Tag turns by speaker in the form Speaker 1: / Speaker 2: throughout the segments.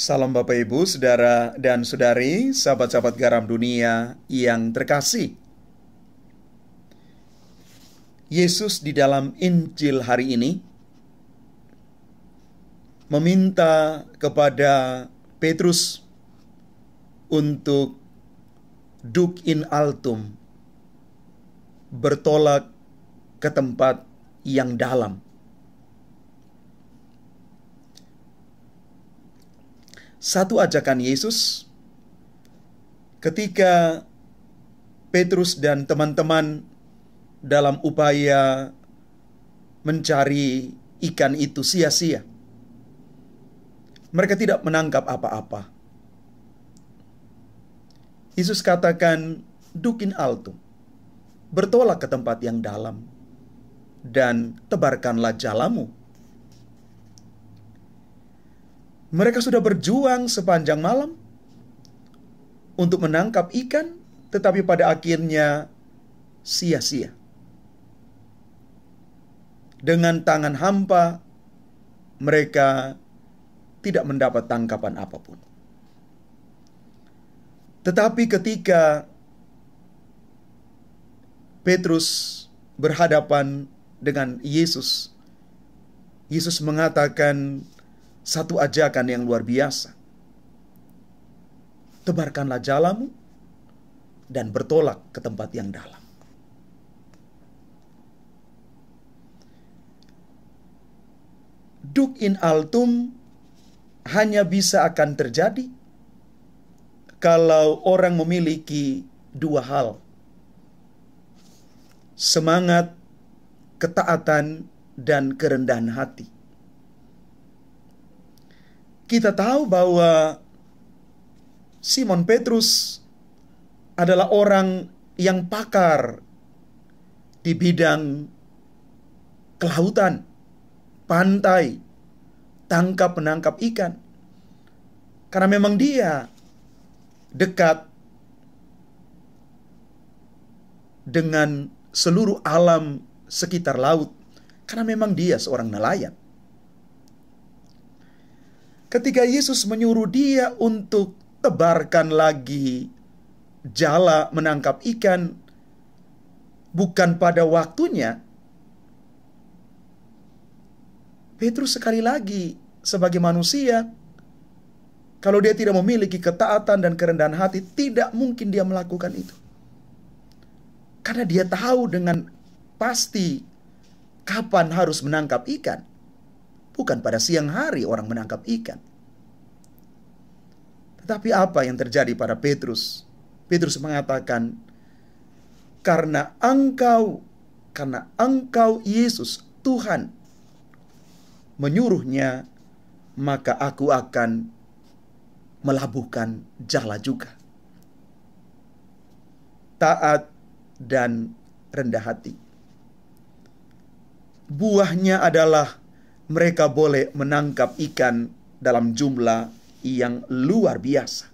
Speaker 1: Salam Bapak Ibu, Saudara dan Saudari, sahabat-sahabat garam dunia yang terkasih. Yesus di dalam Injil hari ini meminta kepada Petrus untuk duk in altum, bertolak ke tempat yang dalam. Satu ajakan Yesus ketika Petrus dan teman-teman dalam upaya mencari ikan itu sia-sia. Mereka tidak menangkap apa-apa. Yesus katakan, dukin altum, bertolak ke tempat yang dalam, dan tebarkanlah jalamu. Mereka sudah berjuang sepanjang malam untuk menangkap ikan, tetapi pada akhirnya sia-sia. Dengan tangan hampa, mereka tidak mendapat tangkapan apapun. Tetapi ketika Petrus berhadapan dengan Yesus, Yesus mengatakan satu ajakan yang luar biasa. Tebarkanlah jalamu dan bertolak ke tempat yang dalam. Duk in altum hanya bisa akan terjadi kalau orang memiliki dua hal: semangat, ketaatan, dan kerendahan hati. Kita tahu bahwa Simon Petrus adalah orang yang pakar di bidang kelautan, pantai, tangkap menangkap ikan. Karena memang dia dekat dengan seluruh alam sekitar laut. Karena memang dia seorang nelayan. Ketika Yesus menyuruh dia untuk tebarkan lagi jala menangkap ikan, bukan pada waktunya, Petrus sekali lagi sebagai manusia, kalau dia tidak memiliki ketaatan dan kerendahan hati, tidak mungkin dia melakukan itu. Karena dia tahu dengan pasti kapan harus menangkap ikan. Bukan pada siang hari orang menangkap ikan. Tetapi apa yang terjadi pada Petrus? Petrus mengatakan, karena engkau Yesus, Tuhan, menyuruhnya, maka aku akan melabuhkan jala juga. Taat dan rendah hati. Buahnya adalah mereka boleh menangkap ikan dalam jumlah yang luar biasa.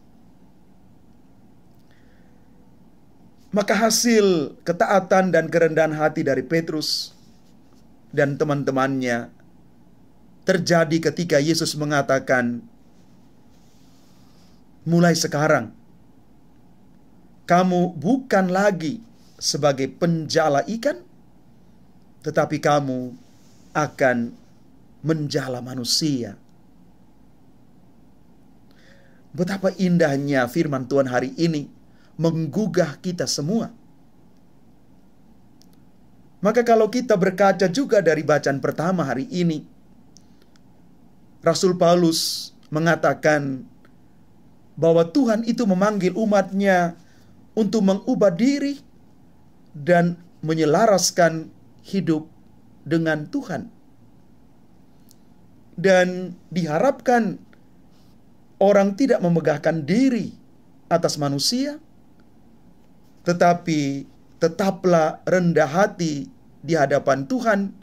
Speaker 1: Maka hasil ketaatan dan kerendahan hati dari Petrus dan teman-temannya terjadi ketika Yesus mengatakan, mulai sekarang kamu bukan lagi sebagai penjala ikan, tetapi kamu akan menjala manusia. Betapa indahnya firman Tuhan hari ini menggugah kita semua. Maka kalau kita berkaca juga dari bacaan pertama hari ini, Rasul Paulus mengatakan bahwa Tuhan itu memanggil umatnya untuk mengubah diri dan menyelaraskan hidup dengan Tuhan. Dan diharapkan orang tidak memegahkan diri atas manusia, tetapi tetaplah rendah hati di hadapan Tuhan,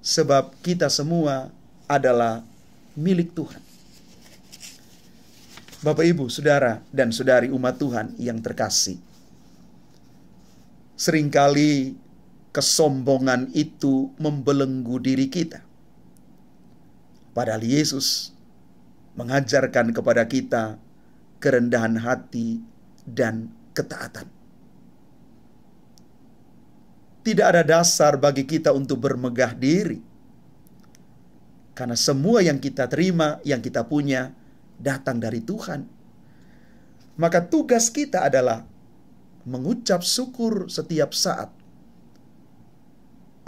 Speaker 1: sebab kita semua adalah milik Tuhan. Bapak, Ibu, Saudara, dan Saudari umat Tuhan yang terkasih, seringkali kesombongan itu membelenggu diri kita. Padahal Yesus mengajarkan kepada kita kerendahan hati dan ketaatan. Tidak ada dasar bagi kita untuk bermegah diri, karena semua yang kita terima, yang kita punya, datang dari Tuhan. Maka tugas kita adalah mengucap syukur setiap saat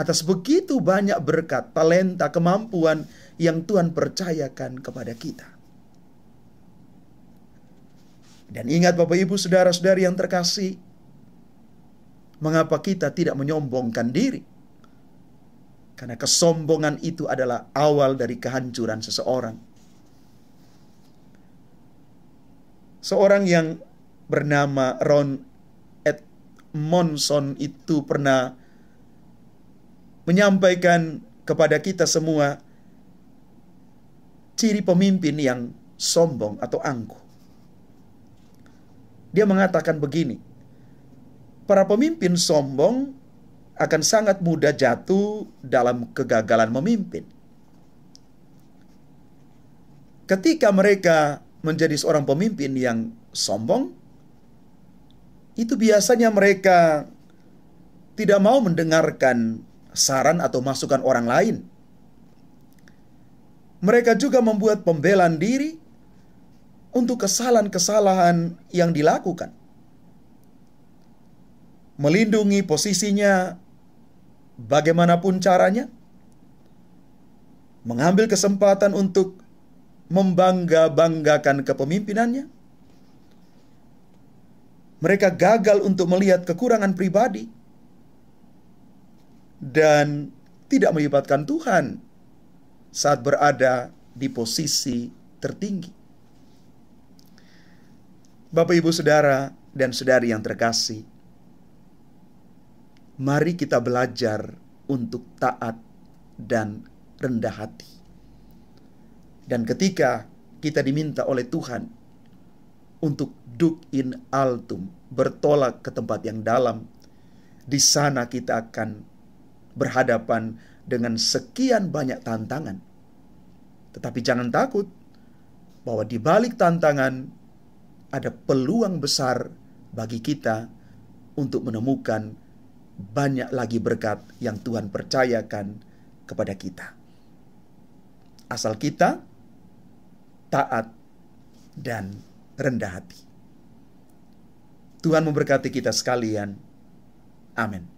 Speaker 1: atas begitu banyak berkat, talenta, kemampuan yang Tuhan percayakan kepada kita. Dan ingat Bapak Ibu saudara-saudari yang terkasih, mengapa kita tidak menyombongkan diri? Karena kesombongan itu adalah awal dari kehancuran seseorang. Seorang yang bernama Ron Edmondson itu pernah menyampaikan kepada kita semua ciri pemimpin yang sombong atau angkuh. Dia mengatakan begini, para pemimpin sombong akan sangat mudah jatuh dalam kegagalan memimpin. Ketika mereka menjadi seorang pemimpin yang sombong, itu biasanya mereka tidak mau mendengarkan saran atau masukan orang lain. Mereka juga membuat pembelaan diri untuk kesalahan-kesalahan yang dilakukan. Melindungi posisinya bagaimanapun caranya. Mengambil kesempatan untuk membangga-banggakan kepemimpinannya. Mereka gagal untuk melihat kekurangan pribadi dan tidak melibatkan Tuhan saat berada di posisi tertinggi. Bapak, Ibu, Saudara, dan saudari yang terkasih, mari kita belajar untuk taat dan rendah hati. Dan ketika kita diminta oleh Tuhan untuk duk in altum, bertolak ke tempat yang dalam, di sana kita akan berhadapan dengan sekian banyak tantangan. Tetapi jangan takut, bahwa di balik tantangan ada peluang besar bagi kita untuk menemukan banyak lagi berkat yang Tuhan percayakan kepada kita. Asal kita taat dan rendah hati. Tuhan memberkati kita sekalian. Amin.